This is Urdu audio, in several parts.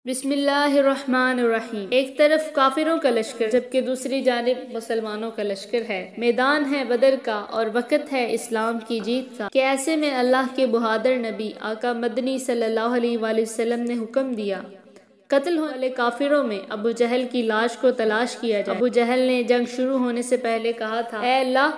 بسم اللہ الرحمن الرحیم۔ ایک طرف کافروں کا لشکر جبکہ دوسری جانب مسلمانوں کا لشکر ہے۔ میدان ہے بدر کا اور وقت ہے اسلام کی جیت کا، کہ ایسے میں اللہ کے بہادر نبی آقا مدنی صلی اللہ علیہ وآلہ وسلم نے حکم دیا قتل ہونے والے کافروں میں ابو جہل کی لاش کو تلاش کیا جائے۔ ابو جہل نے جنگ شروع ہونے سے پہلے کہا تھا، اے اللہ،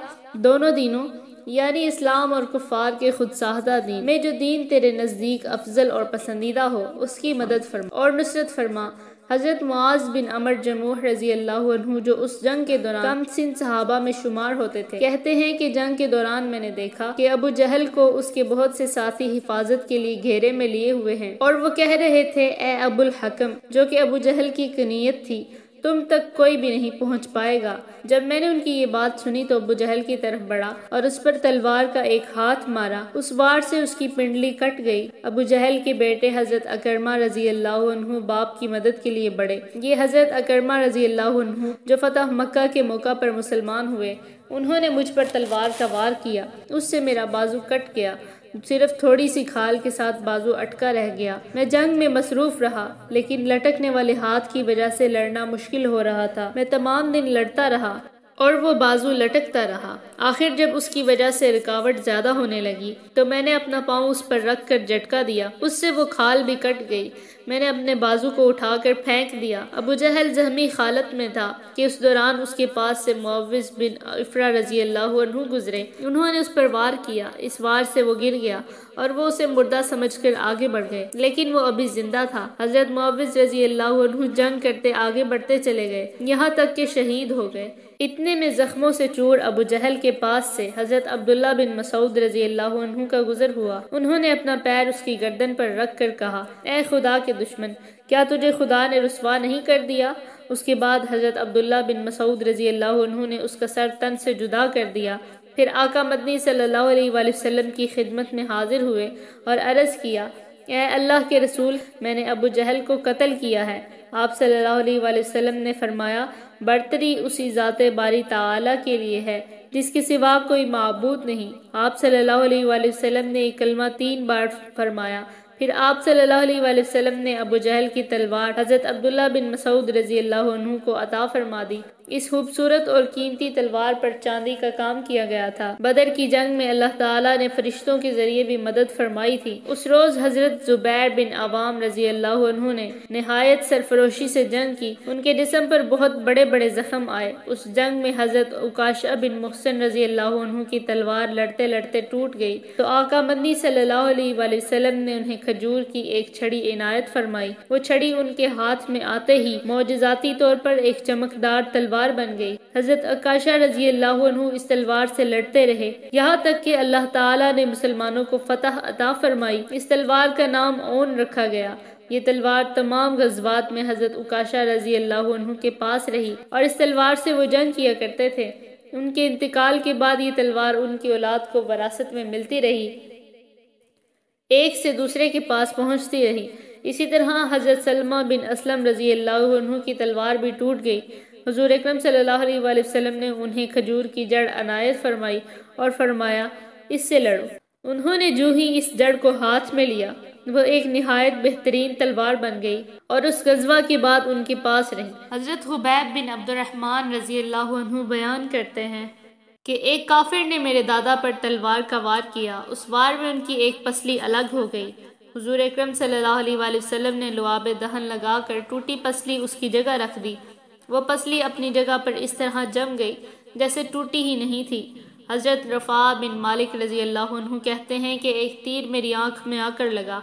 دونوں دینوں یعنی اسلام اور کفار کے خود ساختہ دین میں جو دین تیرے نزدیک افضل اور پسندیدہ ہو اس کی مدد فرما اور نصرت فرما۔ حضرت معاذ بن عمر جموح رضی اللہ عنہ جو اس جنگ کے دوران کم سن صحابہ میں شمار ہوتے تھے، کہتے ہیں کہ جنگ کے دوران میں نے دیکھا کہ ابو جہل کو اس کے بہت سے ساتھی حفاظت کے لیے گھیرے میں لیے ہوئے ہیں اور وہ کہہ رہے تھے، اے ابو الحکم، جو کہ ابو جہل کی کنیت تھی، تم تک کوئی بھی نہیں پہنچ پائے گا۔ جب میں نے ان کی یہ بات سنی تو ابو جہل کی طرف بڑھا اور اس پر تلوار کا ایک ہاتھ مارا، اس وار سے اس کی پنڈلی کٹ گئی۔ ابو جہل کے بیٹے حضرت اکرمہ رضی اللہ عنہ باپ کی مدد کے لیے بڑھے۔ یہ حضرت اکرمہ رضی اللہ عنہ جو فتح مکہ کے موقع پر مسلمان ہوئے، انہوں نے مجھ پر تلوار کا وار کیا، اس سے میرا بازو کٹ گیا، صرف تھوڑی سی کھال کے ساتھ بازو اٹکا رہ گیا۔ میں جنگ میں مصروف رہا لیکن لٹکنے والے ہاتھ کی وجہ سے لڑنا مشکل ہو رہا تھا۔ میں تمام دن لڑتا رہا اور وہ بازو لٹکتا رہا۔ آخر جب اس کی وجہ سے رکاوٹ زیادہ ہونے لگی تو میں نے اپنا پاؤں اس پر رکھ کر جھٹکا دیا، اس سے وہ کھال بھی کٹ گئی۔ میں نے اپنے بازو کو اٹھا کر پھینک دیا۔ ابو جہل زخمی حالت میں تھا کہ اس دوران اس کے پاس سے معوذ بن عفرہ رضی اللہ عنہ گزرے، انہوں نے اس پر وار کیا، اس وار سے وہ گر گیا اور وہ اسے مردہ سمجھ کر آگے بڑھ گئے، لیکن وہ ابھی زندہ تھا۔ حضرت معوذ رضی اللہ عنہ جنگ کرتے آگے بڑھتے چلے گئے یہاں تک کہ شہید ہو گئے۔ اتنے میں زخموں سے چور ابو جہل کے پاس سے حضرت عبداللہ بن مسعود رضی اللہ عنہ کا گزر ہوا۔ انہوں نے اپنا پیر اس کی گردن پر رکھ کر کہا، اے خدا کے دشمن، کیا تجھے خدا نے رسوا نہیں کر دیا؟ اس کے بعد حضرت عبداللہ بن مسعود رضی اللہ عنہ نے اس کا سر تن سے جدا کر دیا۔ پھر آقا مدنی صلی اللہ علیہ وآلہ وسلم کی خدمت میں حاضر ہوئے اور عرض کیا، اے اللہ کے رسول، میں نے ابو جہل کو قتل کیا ہے۔ آپ صلی اللہ علیہ وآلہ وسلم نے فرمایا، برتری اسی ذات باری تعالیٰ کے لیے ہے جس کے سوا کوئی معبود نہیں۔ آپ صلی اللہ علیہ وآلہ وسلم نے یہ کلمہ 3 بار فرمایا۔ پھر آپ صلی اللہ علیہ وآلہ وسلم نے ابو جہل کی تلوار حضرت عبداللہ بن مسعود رضی اللہ عنہ کو عطا فرما دی۔ اس خوبصورت اور قیمتی تلوار پر چاندی کا کام کیا گیا تھا۔ بدر کی جنگ میں اللہ تعالیٰ نے فرشتوں کے ذریعے بھی مدد فرمائی تھی۔ اس روز حضرت زبیر بن عوام رضی اللہ عنہ نے نہایت سرفروشی سے جنگ کی، ان کے جسم پر بہت بڑے بڑے زخم آئے۔ اس جنگ میں حضرت عکاشہ بن محصن رضی اللہ عنہ کی تلوار لڑتے لڑتے ٹوٹ گئی تو آقا مدنی صلی اللہ علیہ وآلہ وسلم نے انہیں کھجور کی ایک چھڑی عنایت فرمائی۔ وہ چھڑی ان کے ہاتھ میں آتے ہی معجزاتی طور پر ایک چمکدار تلوار بن گئی۔ حضرت عکاشہ رضی اللہ عنہ اس تلوار سے لڑتے رہے یہاں تک کہ اللہ تعالیٰ نے مسلمانوں کو فتح عطا فرمائی۔ اس تلوار کا نام اون رکھا گیا۔ یہ تلوار تمام غزوات میں حضرت عکاشہ رضی اللہ عنہ کے پاس رہی اور اس تلوار سے وہ جنگ کیا کرتے تھے۔ ان کے انتقال کے بعد یہ تلوار ان کی اولاد کو وراثت میں ملتی رہی، ایک سے دوسرے کے پاس پہنچتی رہی۔ اسی طرح حضرت سلمہ بن اسلم رضی اللہ عنہ کی تلوار بھی ٹوٹ گئی۔ حضور اکرم صلی اللہ علیہ وآلہ وسلم نے انہیں کھجور کی جڑ عنایت فرمائی اور فرمایا، اس سے لڑو۔ انہوں نے جو ہی اس جڑ کو ہاتھ میں لیا، وہ ایک نہایت بہترین تلوار بن گئی اور اس غزوہ کے بعد ان کے پاس رہی۔ حضرت حبیب بن عبد الرحمن رضی اللہ عنہ بیان کرتے ہیں کہ ایک کافر نے میرے دادا پر تلوار کا وار کیا، اس وار میں ان کی ایک پسلی الگ ہو گئی۔ حضور اکرم صلی اللہ علیہ وآلہ وسلم نے لعاب دہن لگا کر ٹوٹی پسلی اس کی جگہ رکھ دی۔ وہ پسلی اپنی جگہ پر اس طرح جم گئی جیسے ٹوٹی ہی نہیں تھی۔ حضرت رفاع بن مالک رضی اللہ عنہ کہتے ہیں کہ ایک تیر میری آنکھ میں آ کر لگا،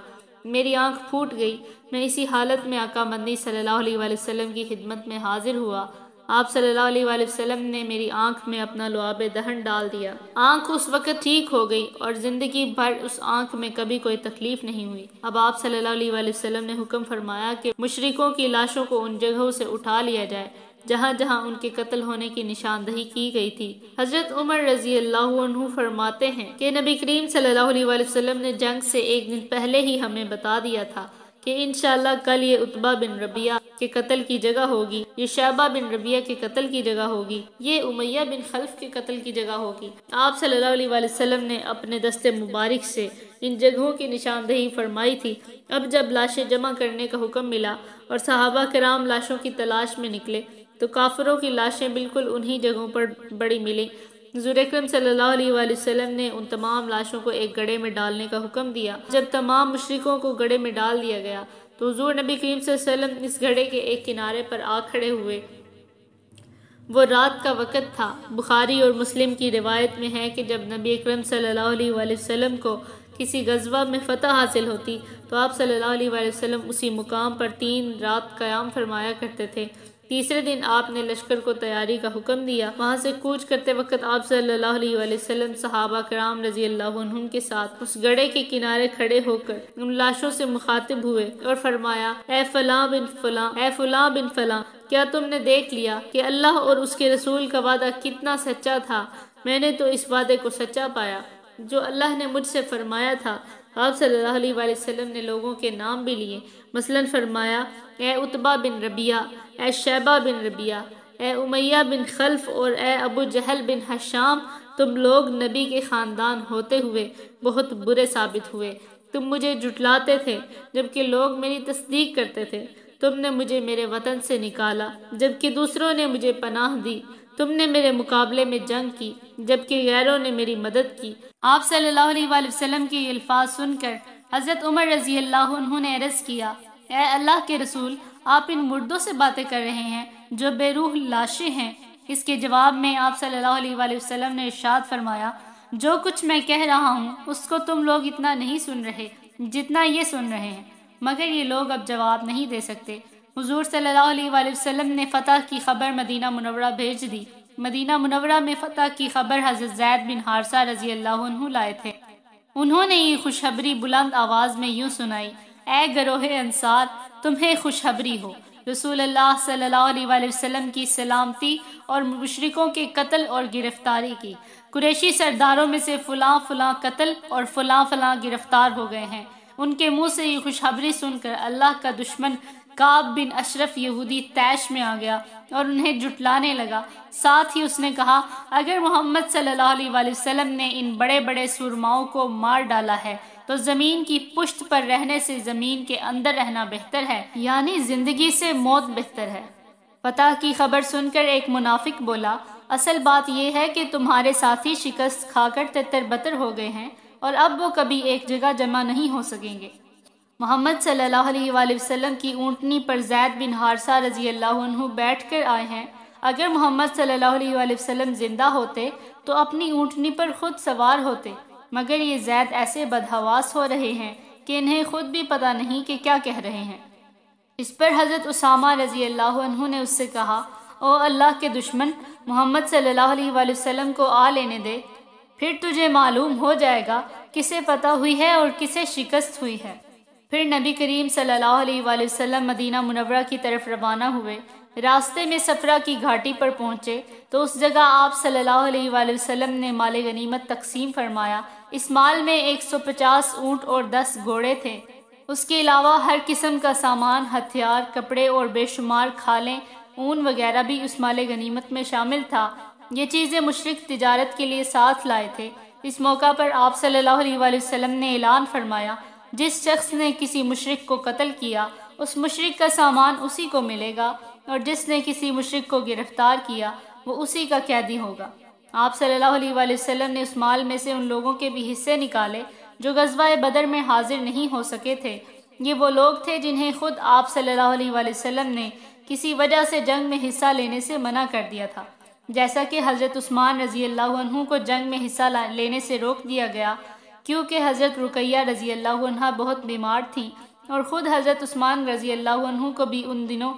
میری آنکھ پھوٹ گئی۔ میں اسی حالت میں آقا مدنی صلی اللہ علیہ وآلہ وسلم کی خدمت میں حاضر ہوا۔ آپ صلی اللہ علیہ وآلہ وسلم نے میری آنکھ میں اپنا لعاب دہن ڈال دیا۔ آنکھ اس وقت ٹھیک ہو گئی اور زندگی بھر اس آنکھ میں کبھی کوئی تکلیف نہیں ہوئی۔ اب آپ صلی اللہ علیہ وآلہ وسلم نے حکم فرمایا کہ مشرکوں کی لاشوں کو ان جگہوں سے اٹھا لیا جائے جہاں جہاں ان کے قتل ہونے کی نشاندہی کی گئی تھی۔ حضرت عمر رضی اللہ عنہ فرماتے ہیں کہ نبی کریم صلی اللہ علیہ وآلہ وسلم نے جنگ سے ایک دن پہلے ہی ہمیں بتا دیا تھا کہ انشاءاللہ کل یہ عتبہ بن ربیعہ کے قتل کی جگہ ہوگی، یہ شیبہ بن ربیعہ کے قتل کی جگہ ہوگی، یہ امیہ بن خلف کے قتل کی جگہ ہوگی۔ آپ صلی اللہ علیہ وآلہ وسلم نے اپنے دست مبارک سے ان جگہوں کی نشاندہی فرمائی تھی۔ اب جب لاشیں جمع کرنے کا حکم ملا اور صحابہ کرام لاشوں کی تلاش میں نکلے تو کافروں کی لاشیں بالکل انہی جگہوں پر بڑی ملیں۔ حضور اکرم صلی اللہ علیہ وآلہ وسلم نے ان تمام لاشوں کو ایک گڑھے میں ڈالنے کا حکم دیا۔ جب تمام مشرکوں کو گڑھے میں ڈال دیا گیا تو حضور نبی کریم صلی اللہ علیہ وسلم اس گڑھے کے ایک کنارے پر آ کھڑے ہوئے۔ وہ رات کا وقت تھا۔ بخاری اور مسلم کی روایت میں ہے کہ جب نبی اکرم صلی اللہ علیہ وآلہ وسلم کو کسی غزوہ میں فتح حاصل ہوتی تو آپ صلی اللہ علیہ وآلہ وسلم اسی مقام پر 3 رات قیام فرمایا کرتے تھے۔ تیسرے دن آپ نے لشکر کو تیاری کا حکم دیا۔ وہاں سے کوچ کرتے وقت آپ صلی اللہ علیہ وآلہ وسلم صحابہ کرام رضی اللہ عنہم کے ساتھ اس گڑھے کے کنارے کھڑے ہو کر ان لاشوں سے مخاطب ہوئے اور فرمایا، اے فلاں بن فلاں، اے فلاں بن فلاں، کیا تم نے دیکھ لیا کہ اللہ اور اس کے رسول کا وعدہ کتنا سچا تھا؟ میں نے تو اس وعدے کو سچا پایا جو اللہ نے مجھ سے فرمایا تھا۔ آپ صلی اللہ علیہ وآلہ وسلم نے لوگوں کے نام بھی لیے، مثلا فرمایا، اے عتبہ بن ربیعہ، اے شیبہ بن ربیعہ، اے امیہ بن خلف اور اے ابو جہل بن حشام، تم لوگ نبی کے خاندان ہوتے ہوئے بہت برے ثابت ہوئے۔ تم مجھے جھٹلاتے تھے جبکہ لوگ میری تصدیق کرتے تھے۔ تم نے مجھے میرے وطن سے نکالا جبکہ دوسروں نے مجھے پناہ دی۔ تم نے میرے مقابلے میں جنگ کی جبکہ غیروں نے میری مدد کی۔ آپ صلی اللہ علیہ وآلہ وسلم کے یہ الفاظ سن کر حضرت عمر رضی اللہ عنہ نے عرض کیا، اے اللہ کے رسول، آپ ان مردوں سے باتیں کر رہے ہیں جو بے روح لاشیں ہیں۔ اس کے جواب میں آپ صلی اللہ علیہ وآلہ وسلم نے ارشاد فرمایا، جو کچھ میں کہہ رہا ہوں اس کو تم لوگ اتنا نہیں سن رہے جتنا یہ سن رہے ہیں، مگر یہ لوگ اب جواب نہیں دے سکتے۔ حضور صلی اللہ علیہ وآلہ وسلم نے فتح کی خبر مدینہ منورہ بھیج دی۔ مدینہ منورہ میں فتح کی خبر حضرت زید بن حارثہ رضی اللہ عنہ لائے تھے۔ انہوں نے یہ خوشخبری بلند آواز میں یوں سنائی، اے گروہ انصار، تمہیں خوشخبری ہو، رسول اللہ صلی اللہ علیہ وآلہ وسلم کی سلامتی اور مشرکوں کے قتل اور گرفتاری کی۔ قریشی سرداروں میں سے فلاں فلاں قتل اور فلاں فلاں گرفتار ہو گئے ہیں۔ ان کے منہ سے یہ خوشخبری سن کر اللہ کا دشمن کعب بن اشرف یہودی طیش میں آ گیا اور انہیں جھٹلانے لگا۔ ساتھ ہی اس نے کہا، اگر محمد صلی اللہ علیہ وآلہ وسلم نے ان بڑے بڑے سورماؤں کو مار ڈالا ہے تو زمین کی پشت پر رہنے سے زمین کے اندر رہنا بہتر ہے، یعنی زندگی سے موت بہتر ہے۔ فتح کی خبر سن کر ایک منافق بولا، اصل بات یہ ہے کہ تمہارے ساتھی شکست کھا کر تتر بتر ہو گئے ہیں اور اب وہ کبھی ایک جگہ جمع نہیں ہو سکیں گے۔ محمد صلی اللہ علیہ وآلہ وسلم کی اونٹنی پر زید بن حارثہ رضی اللہ عنہ بیٹھ کر آئے ہیں۔ اگر محمد صلی اللہ علیہ وآلہ وسلم زندہ ہوتے تو اپنی اونٹنی پر خود سوار ہوتے، مگر یہ زید ایسے بدحواس ہو رہے ہیں کہ انہیں خود بھی پتہ نہیں کہ کیا کہہ رہے ہیں۔ اس پر حضرت اسامہ رضی اللہ عنہ نے اس سے کہا، او اللہ کے دشمن، محمد صلی اللہ علیہ وآلہ وسلم کو آ لینے دے، پھر تجھے معلوم ہو جائے گا کسے فتح ہوئی ہے اور کسے شکست ہوئی ہے۔ پھر نبی کریم صلی اللہ علیہ وآلہ وسلم مدینہ منورہ کی طرف روانہ ہوئے۔ راستے میں صفرا کی گھاٹی پر پہنچے تو اس جگہ آپ صلی اللہ علیہ وآلہ وسلم نے مال غنیمت تقسیم فرمایا۔ اس مال میں 150 اونٹ اور 10 گھوڑے تھے۔ اس کے علاوہ ہر قسم کا سامان، ہتھیار، کپڑے اور بے شمار کھالیں، اون وغیرہ بھی اس مال غنیمت میں شامل تھا۔ یہ چیزیں مشرک تجارت کے لیے ساتھ لائے تھے۔ اس موقع پر آپ صلی اللہ علیہ وآلہ وسلم نے اعلان فرمایا، جس شخص نے کسی مشرک کو قتل کیا اس مشرک کا سامان اسی کو ملے گا، اور جس نے کسی مشرک کو گرفتار کیا وہ اسی کا قیدی ہوگا۔ آپ صلی اللہ علیہ وآلہ وسلم نے اس مال میں سے ان لوگوں کے بھی حصے نکالے جو غزوہ بدر میں حاضر نہیں ہو سکے تھے۔ یہ وہ لوگ تھے جنہیں خود آپ صلی اللہ علیہ وآلہ وسلم نے کسی وجہ سے جنگ میں حصہ لینے سے منع کر دیا تھا، جیسا کہ حضرت عثمان رضی اللہ عنہ کو جنگ میں حصہ لینے سے روک دیا گیا کیونکہ حضرت رقیہ رضی اللہ عنہ بہت بیمار تھیں اور خود حضرت عثمان رضی اللہ عنہ کو بھی ان دنوں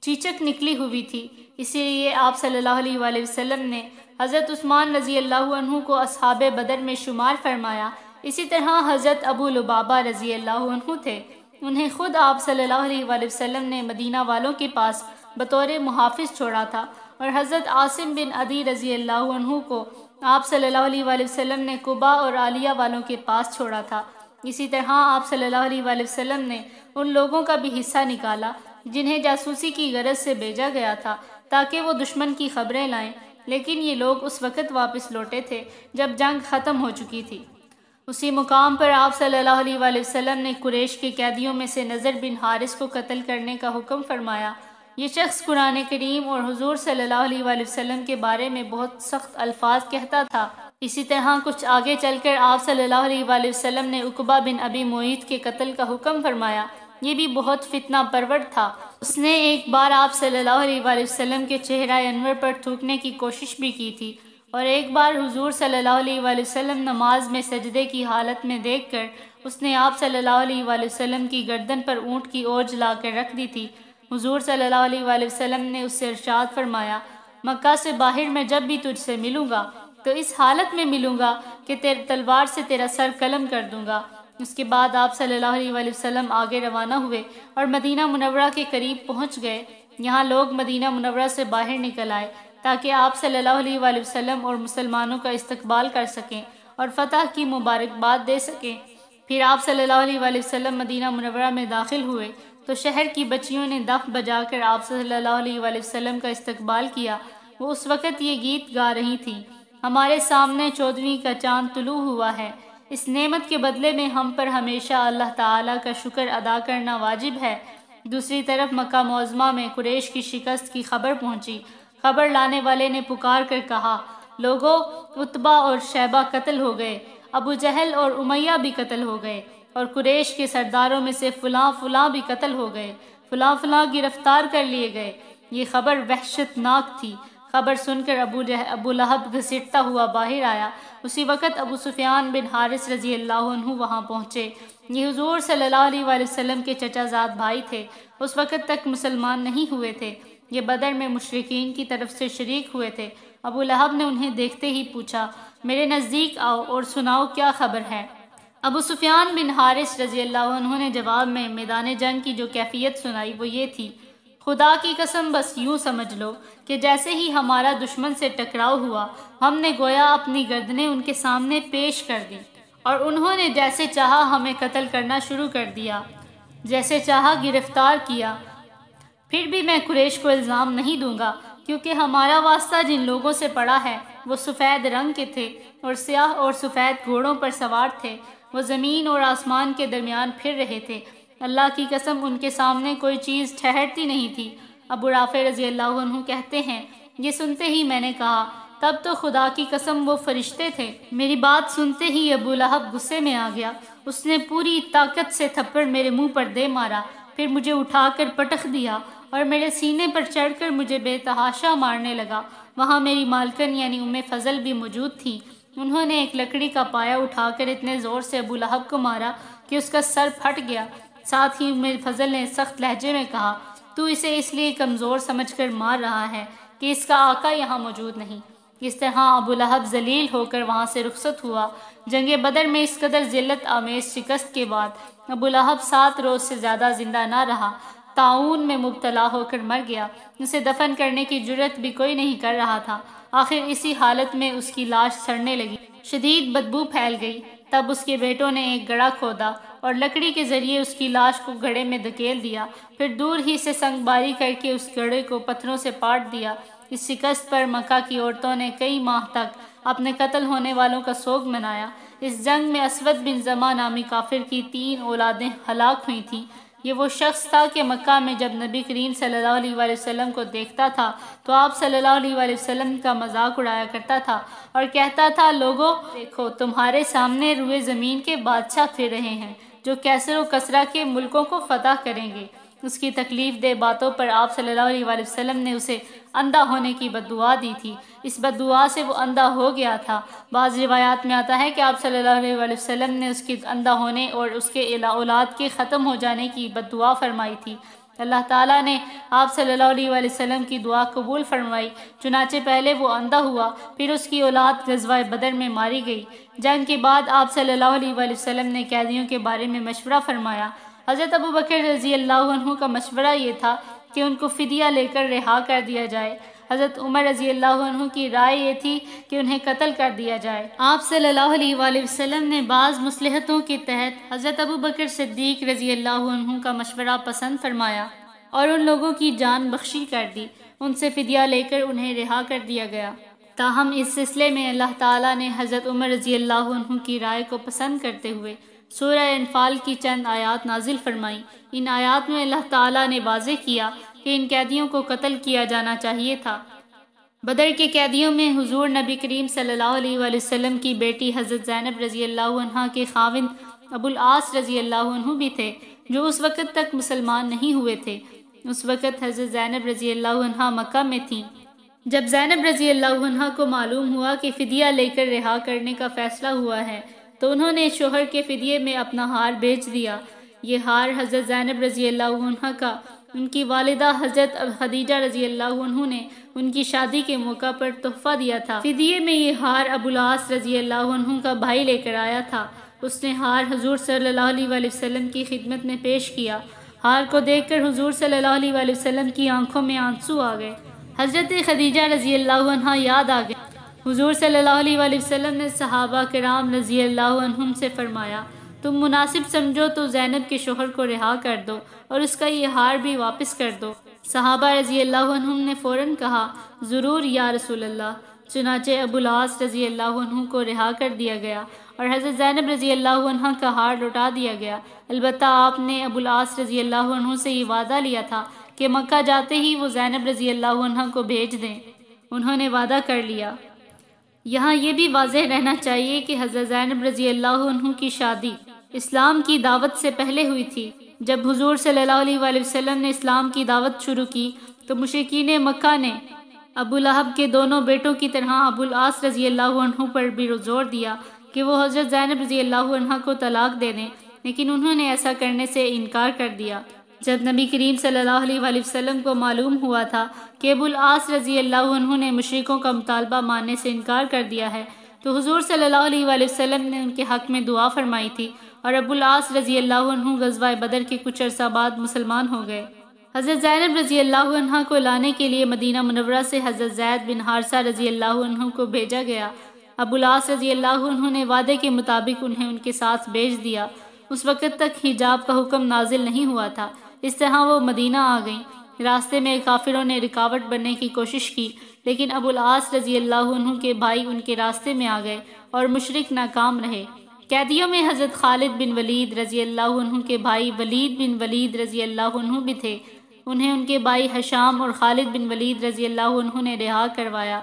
چیچک نکلی ہوئی تھی۔ اسی لیے آپ صلی اللہ علیہ وآلہ وسلم نے حضرت عثمان رضی اللہ عنہ کو اصحاب بدر میں شمار فرمایا۔ اسی طرح حضرت ابو لبابہ رضی اللہ عنہ تھے، انہیں خود آپ صلی اللہ علیہ وآلہ وسلم نے مدینہ والوں کے پاس بطور محافظ چھوڑا تھا، اور حضرت عاصم بن عدی رضی اللہ عنہ کو آپ صلی اللہ علیہ وآلہ وسلم نے قبا اور عالیہ والوں کے پاس چھوڑا تھا۔ اسی طرح آپ صلی اللہ علیہ وآلہ وسلم نے ان لوگوں کا بھی حصہ نکالا جنہیں جاسوسی کی غرض سے بھیجا گیا تھا تاکہ وہ دشمن کی خبریں لائیں، لیکن یہ لوگ اس وقت واپس لوٹے تھے جب جنگ ختم ہو چکی تھی۔ اسی مقام پر آپ صلی اللہ علیہ وآلہ وسلم نے قریش کے قیدیوں میں سے نضر بن حارث کو قتل کرنے کا حکم فرمایا۔ یہ شخص قرآن کریم اور حضور صلی اللہ علیہ وآلہ وسلم کے بارے میں بہت سخت الفاظ کہتا تھا۔ اسی طرح کچھ آگے چل کر آپ صلی اللہ علیہ وآلہ وسلم نے عقبہ بن ابی معیط کے قتل کا حکم فرمایا۔ یہ بھی بہت فتنہ پرور تھا۔ اس نے ایک بار آپ صلی اللہ علیہ وآلہ وسلم کے چہرہ انور پر تھوکنے کی کوشش بھی کی تھی، اور ایک بار حضور صلی اللہ علیہ وآلہ وسلم نماز میں سجدے کی حالت میں دیکھ کر اس نے آپ صلی اللہ علیہ وآلہ وسلم کی گردن پر اونٹ کی اوج لا کر رکھ دی تھی۔ حضور صلی اللہ علیہ وآلہ وسلم نے اس سے ارشاد فرمایا، مکہ سے باہر میں جب بھی تجھ سے ملوں گا تو اس حالت میں ملوں گا کہ تلوار سے تیرا سر قلم کر دوں گا۔ اس کے بعد آپ صلی اللہ علیہ وآلہ وسلم آگے روانہ ہوئے اور مدینہ منورہ کے قریب پہنچ گئے۔ یہاں لوگ مدینہ منورہ سے باہر نکل آئے تاکہ آپ صلی اللہ علیہ وآلہ وسلم اور مسلمانوں کا استقبال کر سکیں اور فتح کی مبارکباد دے سکیں۔ پھر آپ صلی اللہ علیہ وآلہ وسلم مدینہ منورہ میں داخل ہوئے تو شہر کی بچیوں نے دف بجا کر آپ صلی اللہ علیہ وآلہ وسلم کا استقبال کیا۔ وہ اس وقت یہ گیت گا رہی تھیں، ہمارے سامنے 14ویں کا چاند طلوع ہوا ہے، اس نعمت کے بدلے میں ہم پر ہمیشہ اللہ تعالیٰ کا شکر ادا کرنا واجب ہے۔ دوسری طرف مکہ معظمہ میں قریش کی شکست کی خبر پہنچی۔ خبر لانے والے نے پکار کر کہا، لوگو، عتبہ اور شیبہ قتل ہو گئے، ابو جہل اور امیہ بھی قتل ہو گئے، اور قریش کے سرداروں میں سے فلاں فلاں بھی قتل ہو گئے، فلاں فلاں گرفتار کر لیے گئے۔ یہ خبر وحشت ناک تھی۔ خبر سن کر ابو لہب گھسیٹتا ہوا باہر آیا۔ اسی وقت ابو سفیان بن حارث رضی اللہ عنہ وہاں پہنچے۔ یہ حضور صلی اللہ علیہ وآلہ وسلم کے چچا زاد بھائی تھے، اس وقت تک مسلمان نہیں ہوئے تھے۔ یہ بدر میں مشرکین کی طرف سے شریک ہوئے تھے۔ ابو لہب نے انہیں دیکھتے ہی پوچھا، میرے نزدیک آؤ اور سناؤ کیا خبر ہے۔ ابو سفیان بن حارث رضی اللہ عنہ نے جواب میں میدان جنگ کی جو کیفیت سنائی وہ یہ تھی، خدا کی قسم بس یوں سمجھ لو کہ جیسے ہی ہمارا دشمن سے ٹکراؤ ہوا، ہم نے گویا اپنی گردنیں ان کے سامنے پیش کر دی، اور انہوں نے جیسے چاہا ہمیں قتل کرنا شروع کر دیا، جیسے چاہا گرفتار کیا۔ پھر بھی میں قریش کو الزام نہیں دوں گا، کیونکہ ہمارا واسطہ جن لوگوں سے پڑا ہے وہ سفید رنگ کے تھے اور سیاہ اور سفید گھوڑوں پر سوار تھے۔ وہ زمین اور آسمان کے درمیان پھر رہے تھے۔ اللہ کی قسم ان کے سامنے کوئی چیز ٹھہرتی نہیں تھی۔ ابو رافع رضی اللہ عنہ کہتے ہیں، یہ سنتے ہی میں نے کہا، تب تو خدا کی قسم وہ فرشتے تھے۔ میری بات سنتے ہی ابو لہب غصے میں آ گیا۔ اس نے پوری طاقت سے تھپڑ میرے منہ پر دے مارا، پھر مجھے اٹھا کر پٹخ دیا اور میرے سینے پر چڑھ کر مجھے بے تحاشا مارنے لگا۔ وہاں میری مالکن یعنی ام فضل بھی موجود تھی۔ انہوں نے ایک لکڑی کا پایا اٹھا کر اتنے زور سے ابو لہب کو مارا کہ اس کا سر پھٹ گیا۔ ساتھ ہی ام فضل نے سخت لہجے میں کہا، تو اسے اس لیے کمزور سمجھ کر مار رہا ہے کہ اس کا آقا یہاں موجود نہیں۔ اس طرح ابو لہب ذلیل ہو کر وہاں سے رخصت ہوا۔ جنگ بدر میں اس قدر ذلت آمیز شکست کے بعد ابو لہب 7 روز سے زیادہ زندہ نہ رہا، طاعون میں مبتلا ہو کر مر گیا۔ اسے دفن کرنے کی جرت بھی کوئی نہیں کر رہا تھا۔ آخر اسی حالت میں اس کی لاش سڑنے لگی، شدید بدبو پھیل گئی۔ تب اس کے بیٹوں نے ایک گڑھا کھودا اور لکڑی کے ذریعے اس کی لاش کو گڑھے میں دھکیل دیا، پھر دور ہی سے سنگ باری کر کے اس گڑھے کو پتھروں سے پاٹ دیا۔ اس شکست پر مکہ کی عورتوں نے کئی ماہ تک اپنے قتل ہونے والوں کا سوگ منایا۔ اس جنگ میں اسود بن زمع نامی کافر کی 3 اولادیں ہلاک ہوئی تھیں۔ یہ وہ شخص تھا کہ مکہ میں جب نبی کریم صلی اللہ علیہ وآلہ وسلم کو دیکھتا تھا تو آپ صلی اللہ علیہ وآلہ وسلم کا مذاق اڑایا کرتا تھا اور کہتا تھا، لوگو دیکھو تمہارے سامنے روئے زمین کے بادشاہ پھر رہے ہیں جو کیسر و کسرا کے ملکوں کو فتح کریں گے۔ اس کی تکلیف دہ باتوں پر آپ صلی اللہ علیہ وآلہ وسلم نے اسے اندھا ہونے کی بددعا دی تھی۔ اس بددعا سے وہ اندھا ہو گیا تھا۔ بعض روایات میں آتا ہے کہ آپ صلی اللہ علیہ وآلہ وسلم نے اس کے اندھا ہونے اور اس کے اولاد کے ختم ہو جانے کی بددعا فرمائی تھی۔ اللہ تعالیٰ نے آپ صلی اللہ علیہ وآلہ وسلم کی دعا قبول فرمائی، چنانچہ پہلے وہ اندھا ہوا، پھر اس کی اولاد غزوہ بدر میں ماری گئی۔ جنگ کے بعد آپ صلی اللہ علیہ وآلہ وسلم نے قیدیوں کے بارے میں مشورہ فرمایا۔ حضرت ابو بکر رضی اللہ عنہ کا مشورہ یہ تھا کہ ان کو فدیہ لے کر رہا کر دیا جائے۔ حضرت عمر رضی اللہ عنہ کی رائے یہ تھی کہ انہیں قتل کر دیا جائے۔ آپ صلی اللہ علیہ وآلہ وسلم نے بعض مصلحتوں کے تحت حضرت ابو بکر صدیق رضی اللہ عنہ کا مشورہ پسند فرمایا۔ اور ان لوگوں کی جان بخشی کر دی، ان سے فدیہ لے کر انہیں رہا کر دیا گیا۔ تاہم اس سلسلے میں اللہ تعالیٰ نے حضرت عمر رضی اللہ عنہ کی رائے کو پسند کرتے ہوئے سورہ انفال کی چند آیات نازل فرمائیں۔ ان آیات میں اللہ تعالیٰ نے واضح کیا کہ ان قیدیوں کو قتل کیا جانا چاہیے تھا۔ بدر کے قیدیوں میں حضور نبی کریم صلی اللہ علیہ وآلہ وسلم کی بیٹی حضرت زینب رضی اللہ عنہ کے خاوند ابو العاص رضی اللہ عنہ بھی تھے، جو اس وقت تک مسلمان نہیں ہوئے تھے۔ اس وقت حضرت زینب رضی اللہ عنہ مکہ میں تھیں۔ جب زینب رضی اللہ عنہ کو معلوم ہوا کہ فدیہ لے کر رہا کرنے کا فیصلہ ہوا ہے تو انہوں نے شوہر کے فدیے میں اپنا ہار بیچ دیا۔ یہ ہار حضرت زینب رضی اللہ عنہ کا ان کی والدہ حضرت خدیجہ رضی اللہ عنہ نے ان کی شادی کے موقع پر تحفہ دیا تھا۔ فدیے میں یہ ہار ابو العاص رضی اللہ عنہ کا بھائی لے کر آیا تھا۔ اس نے ہار حضور صلی اللہ علیہ وآلہ وسلم کی خدمت میں پیش کیا۔ ہار کو دیکھ کر حضور صلی اللہ علیہ وآلہ وسلم کی آنکھوں میں آنسو آ گئے۔ حضرت خدیجہ رضی اللہ عنہ یاد آ گئے۔ حضور صلی اللہ علیہ وآلہ وسلم نے صحابہ کرام رضی اللہ عنہم سے فرمایا، تم مناسب سمجھو تو زینب کے شوہر کو رہا کر دو اور اس کا یہ ہار بھی واپس کر دو۔ صحابہ رضی اللہ عنہم نے فوراً کہا، ضرور یا رسول اللہ۔ چنانچہ ابو العاص رضی اللہ عنہ کو رہا کر دیا گیا اور حضرت زینب رضی اللہ عنہ کا ہار لوٹا دیا گیا۔ البتہ آپ نے ابو العاص رضی اللہ عنہ سے یہ وعدہ لیا تھا کہ مکہ جاتے ہی وہ زینب رضی اللہ عنہ کو بھیج دیں۔ انہوں نے وعدہ کر لیا۔ یہاں یہ بھی واضح رہنا چاہیے کہ حضرت زینب رضی اللہ عنہ کی شادی اسلام کی دعوت سے پہلے ہوئی تھی۔ جب حضور صلی اللہ علیہ وآلہ وسلم نے اسلام کی دعوت شروع کی تو مشرکین مکہ نے ابو لہب کے دونوں بیٹوں کی طرح ابو العاص رضی اللہ عنہ پر بھی زور دیا کہ وہ حضرت زینب رضی اللہ عنہ کو طلاق دے دیں، لیکن انہوں نے ایسا کرنے سے انکار کر دیا۔ جب نبی کریم صلی اللہ علیہ وآلہ وسلم کو معلوم ہوا تھا کہ ابو العاص رضی اللہ عنہ نے مشرکوں کا مطالبہ ماننے سے انکار کر دیا ہے تو حضور صلی اللہ علیہ وآلہ وسلم نے ان کے حق میں دعا فرمائی تھی اور ابو العاص رضی اللہ عنہ غزوہ بدر کے کچھ عرصہ بعد مسلمان ہو گئے۔ حضرت زینب رضی اللہ عنہ کو لانے کے لیے مدینہ منورہ سے حضرت زید بن حارثہ رضی اللہ عنہ کو بھیجا گیا۔ ابو العاص رضی اللہ عنہ نے وعدے کے مطابق انہیں ان کے ساتھ بھیج دیا۔ اس وقت تک حجاب کا حکم نازل نہیں ہوا تھا، اس طرح وہ مدینہ آ گئیں۔ راستے میں کافروں نے رکاوٹ بننے کی کوشش کی، لیکن ابو العاص رضی اللہ عنہ کے بھائی ان کے راستے میں آ گئے اور مشرک ناکام رہے۔ قیدیوں میں حضرت خالد بن ولید رضی اللہ عنہ کے بھائی ولید بن ولید رضی اللہ عنہ بھی تھے۔ انہیں ان کے بھائی حشام اور خالد بن ولید رضی اللہ عنہ نے رہا کروایا۔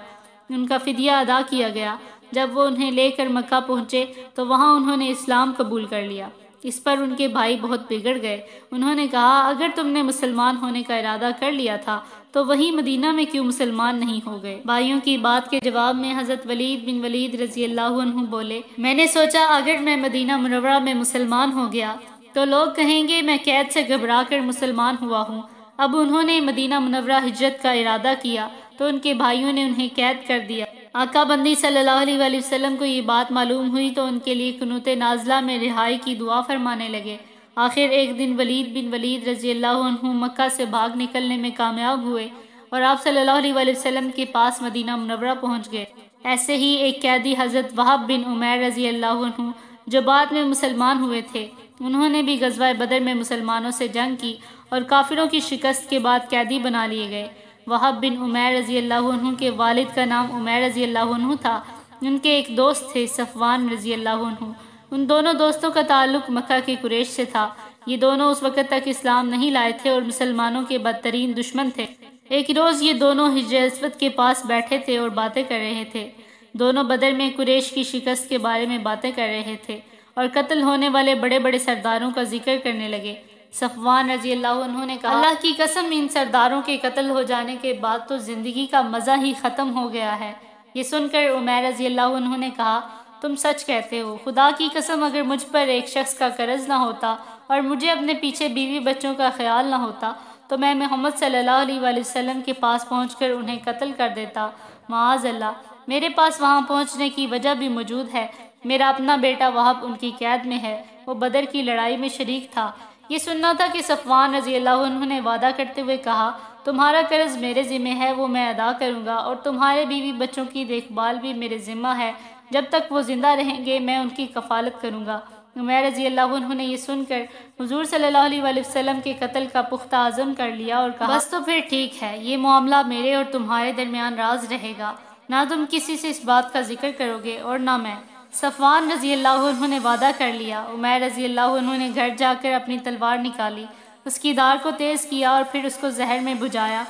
ان کا فدیہ ادا کیا گیا۔ جب وہ انہیں لے کر مکہ پہنچے تو وہاں انہوں نے اسلام قبول کر لیا۔ اس پر ان کے بھائی بہت بگڑ گئے۔ انہوں نے کہا، اگر تم نے مسلمان ہونے کا ارادہ کر لیا تھا تو وہی مدینہ میں کیوں مسلمان نہیں ہو گئے؟ بھائیوں کی بات کے جواب میں حضرت ولید بن ولید رضی اللہ عنہ بولے، میں نے سوچا اگر میں مدینہ منورہ میں مسلمان ہو گیا تو لوگ کہیں گے میں قید سے گھبرا کر مسلمان ہوا ہوں۔ اب انہوں نے مدینہ منورہ ہجرت کا ارادہ کیا تو ان کے بھائیوں نے انہیں قید کر دیا۔ آقا بندی صلی اللہ علیہ وآلہ وسلم کو یہ بات معلوم ہوئی تو ان کے لیے قنوت نازلہ میں رہائی کی دعا فرمانے لگے۔ آخر ایک دن ولید بن ولید رضی اللہ عنہ مکہ سے بھاگ نکلنے میں کامیاب ہوئے اور آپ صلی اللہ علیہ وآلہ وسلم کے پاس مدینہ منورہ پہنچ گئے۔ ایسے ہی ایک قیدی حضرت وہب بن عمیر رضی اللہ عنہ جو بعد میں مسلمان ہوئے تھے، انہوں نے بھی غزوہ بدر میں مسلمانوں سے جنگ کی اور کافروں کی شکست کے بعد قیدی بنا لیے گئے۔ وہب بن عمیر رضی اللہ عنہ کے والد کا نام عمیر رضی اللہ عنہ تھا۔ ان کے ایک دوست تھے صفوان رضی اللہ عنہ۔ ان دونوں دوستوں کا تعلق مکہ کے قریش سے تھا۔ یہ دونوں اس وقت تک اسلام نہیں لائے تھے اور مسلمانوں کے بدترین دشمن تھے۔ ایک روز یہ دونوں حجر اسود کے پاس بیٹھے تھے اور باتیں کر رہے تھے۔ دونوں بدر میں قریش کی شکست کے بارے میں باتیں کر رہے تھے اور قتل ہونے والے بڑے بڑے سرداروں کا ذکر کرنے لگے۔ صفوان رضی اللہ عنہ نے کہا، اللہ کی قسم ان سرداروں کے قتل ہو جانے کے بعد تو زندگی کا مزہ ہی ختم ہو گیا ہے۔ یہ سن کر عمیر رضی اللہ عنہ نے کہا، تم سچ کہتے ہو، خدا کی قسم اگر مجھ پر ایک شخص کا قرض نہ ہوتا اور مجھے اپنے پیچھے بیوی بچوں کا خیال نہ ہوتا تو میں محمد صلی اللہ علیہ وآلہ وسلم کے پاس پہنچ کر انہیں قتل کر دیتا۔ معاذ اللہ، میرے پاس وہاں پہنچنے کی وجہ بھی موجود ہے۔ میرا اپنا بیٹا وہب ان کی قید میں ہے، وہ بدر کی لڑائی میں شریک تھا۔ یہ سننا تھا کہ صفوان رضی اللہ عنہ نے وعدہ کرتے ہوئے کہا، تمہارا قرض میرے ذمہ ہے، وہ میں ادا کروں گا، اور تمہارے بیوی بچوں کی دیکھ بھال بھی میرے ذمہ ہے۔ جب تک وہ زندہ رہیں گے میں ان کی کفالت کروں گا۔ عمیر رضی اللہ عنہ نے یہ سن کر حضور صلی اللہ علیہ وآلہ وسلم کے قتل کا پختہ عزم کر لیا اور کہا بس تو پھر ٹھیک ہے، یہ معاملہ میرے اور تمہارے درمیان راز رہے گا، نہ تم کسی سے اس بات کا ذکر کرو گے اور نہ میں۔ صفوان رضی اللہ عنہ نے وعدہ کر لیا۔ عمیر رضی اللہ عنہ نے گھر جا کر اپنی تلوار نکالی، اس کی دھار کو تیز کیا اور پھر اس کو زہر میں بجھایا،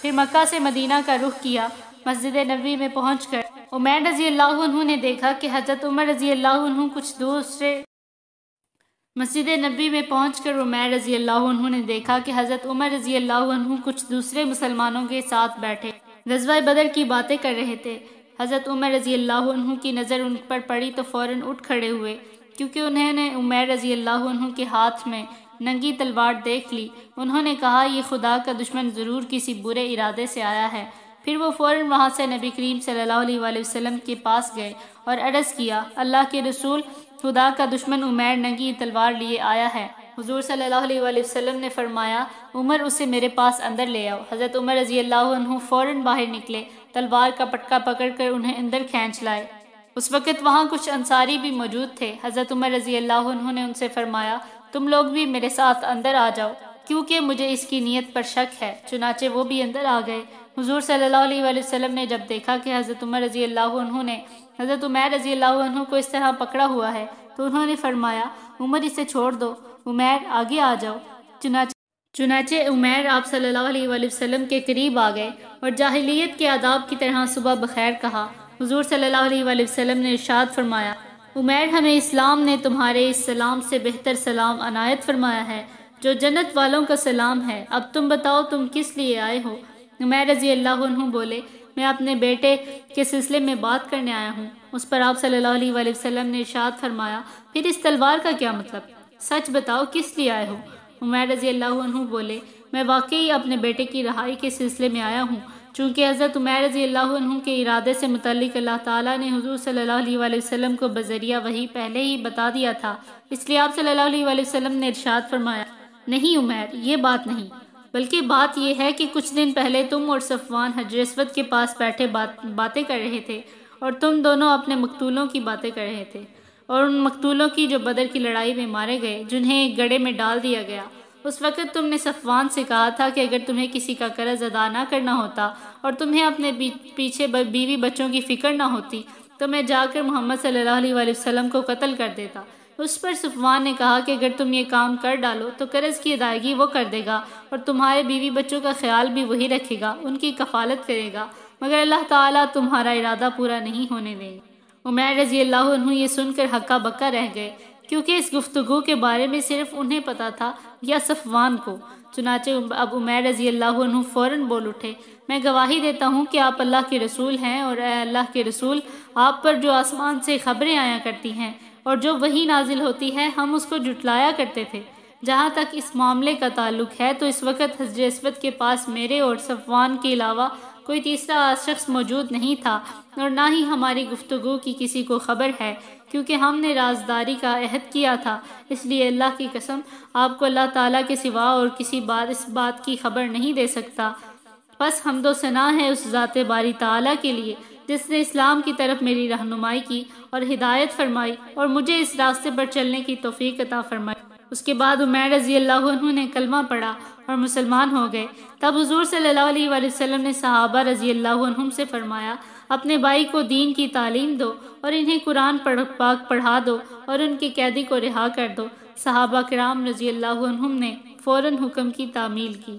پھر مکہ سے مدینہ کا رخ کیا۔ مسجد نبوی میں پہنچ کر عمیر رضی اللہ عنہ نے دیکھا کہ حضرت عمر رضی اللہ عنہ کچھ دوسرے مسلمانوں کے ساتھ بیٹھے غزوہ بدر کی باتیں کر رہے تھے۔ حضرت عمر رضی اللہ عنہ کی نظر ان پر پڑی تو فوراً اٹھ کھڑے ہوئے، کیونکہ انہوں نے عمیر رضی اللہ عنہ کے ہاتھ میں ننگی تلوار دیکھ لی۔ انہوں نے کہا یہ خدا کا دشمن ضرور کسی برے ارادے سے آیا ہے۔ پھر وہ فوراً وہاں سے نبی کریم صلی اللہ علیہ وآلہ وسلم کے پاس گئے اور عرض کیا، اللہ کے رسول، خدا کا دشمن عمیر ننگی تلوار لیے آیا ہے۔ حضور صلی اللہ علیہ وآلہ وسلم نے فرمایا، عمر اسے میرے پاس اندر لے آؤ۔ حضرت عمر رضی اللہ عنہ فوراً باہر نکلے، تلوار کا پٹکا پکڑ کر انہیں اندر کھینچ لائے۔ اس وقت وہاں کچھ انصاری بھی موجود تھے۔ حضرت عمر رضی اللہ عنہ نے ان سے فرمایا، تم لوگ بھی میرے ساتھ اندر آ جاؤ، کیونکہ مجھے اس کی نیت پر شک ہے۔ چنانچہ وہ بھی اندر آ گئے۔ حضور صلی اللہ علیہ وآلہ وسلم نے جب دیکھا کہ حضرت عمر رضی اللہ عنہ نے حضرت عمیر رضی اللہ عنہ کو اس طرح پکڑا ہوا ہے تو انہوں نے فرمایا، عمر اسے چھوڑ دو، عمیر آگے آ جاؤ۔ چنانچہ عمیر آپ صلی اللہ علیہ وآلہ وسلم کے قریب آ گئے اور جاہلیت کے آداب کی طرح صبح بخیر کہا۔ حضور صلی اللہ علیہ وآلہ وسلم نے ارشاد فرمایا، عمیر، ہمیں اسلام نے تمہارے اس سلام سے بہتر سلام عنایت فرمایا ہے جو جنت والوں کا سلام ہے۔ اب تم بتاؤ تم کس لیے آئے ہو؟ عمیر رضی اللہ عنہ بولے، میں اپنے بیٹے کے سلسلے میں بات کرنے آیا ہوں۔ اس پر آپ صلی اللہ علیہ وآلہ وسلم نے ارشاد فرمایا، پھر اس تلوار کا کیا مطلب؟ سچ بتاؤ کس لیے آئے ہو؟ عمیر رضی اللہ عنہ بولے، میں واقعی اپنے بیٹے کی رہائی کے سلسلے میں آیا ہوں۔ چونکہ حضرت عمیر رضی اللہ عنہ کے ارادے سے متعلق اللہ تعالیٰ نے حضور صلی اللہ علیہ وآلہ وسلم کو بذریعہ وحی پہلے ہی بتا دیا تھا، اس لیے آپ صلی اللہ علیہ وآلہ وسلم نے ارشاد فرمایا، نہیں عمیر، یہ بات نہیں، بلکہ بات یہ ہے کہ کچھ دن پہلے تم اور صفوان حجر اسود کے پاس بیٹھے باتیں کر رہے تھے اور تم دونوں اپنے مقتولوں کی باتیں کر رہے تھے، اور ان مقتولوں کی جو بدر کی لڑائی میں مارے گئے، جنہیں ایک گڑھے میں ڈال دیا گیا۔ اس وقت تم نے صفوان سے کہا تھا کہ اگر تمہیں کسی کا قرض ادا نہ کرنا ہوتا اور تمہیں اپنے پیچھے بیوی بچوں کی فکر نہ ہوتی تو میں جا کر محمد صلی اللہ علیہ وآلہ وسلم کو قتل کر دیتا۔ اس پر صفوان نے کہا کہ اگر تم یہ کام کر ڈالو تو قرض کی ادائیگی وہ کر دے گا اور تمہارے بیوی بچوں کا خیال بھی وہی رکھے گا، ان کی کفالت کرے گا، مگر اللہ تعالیٰ تمہارا ارادہ پورا نہیں ہونے دے گا۔ عمیر رضی اللہ عنہ یہ سن کر ہکا بکا رہ گئے، کیونکہ اس گفتگو کے بارے میں صرف انہیں پتا تھا یا صفوان کو۔ چنانچہ اب عمیر رضی اللہ عنہ فوراً بول اٹھے، میں گواہی دیتا ہوں کہ آپ اللہ کے رسول ہیں، اور اے اللہ کے رسول، آپ پر جو آسمان سے خبریں آیا کرتی ہیں اور جو وحی نازل ہوتی ہے ہم اس کو جھٹلایا کرتے تھے۔ جہاں تک اس معاملے کا تعلق ہے تو اس وقت حجر اسود کے پاس میرے اور صفوان کے علاوہ کوئی تیسرا شخص موجود نہیں تھا، اور نہ ہی ہماری گفتگو کی کسی کو خبر ہے، کیونکہ ہم نے رازداری کا عہد کیا تھا۔ اس لیے اللہ کی قسم، آپ کو اللہ تعالیٰ کے سوا اور کسی اس بات کی خبر نہیں دے سکتا۔ بس حمد و ثنا ہے اس ذات باری تعالیٰ کے لیے جس نے اسلام کی طرف میری رہنمائی کی اور ہدایت فرمائی اور مجھے اس راستے پر چلنے کی توفیق عطا فرمائی۔ اس کے بعد عمیر رضی اللہ عنہ نے کلمہ پڑھا اور مسلمان ہو گئے۔ تب حضور صلی اللہ علیہ وآلہ وسلم نے صحابہ رضی اللہ عنہم سے فرمایا، اپنے بھائی کو دین کی تعلیم دو اور انہیں قرآن پاک پڑھا دو اور ان کے قیدی کو رہا کر دو۔ صحابہ کرام رضی اللہ عنہم نے فوراً حکم کی تعمیل کی۔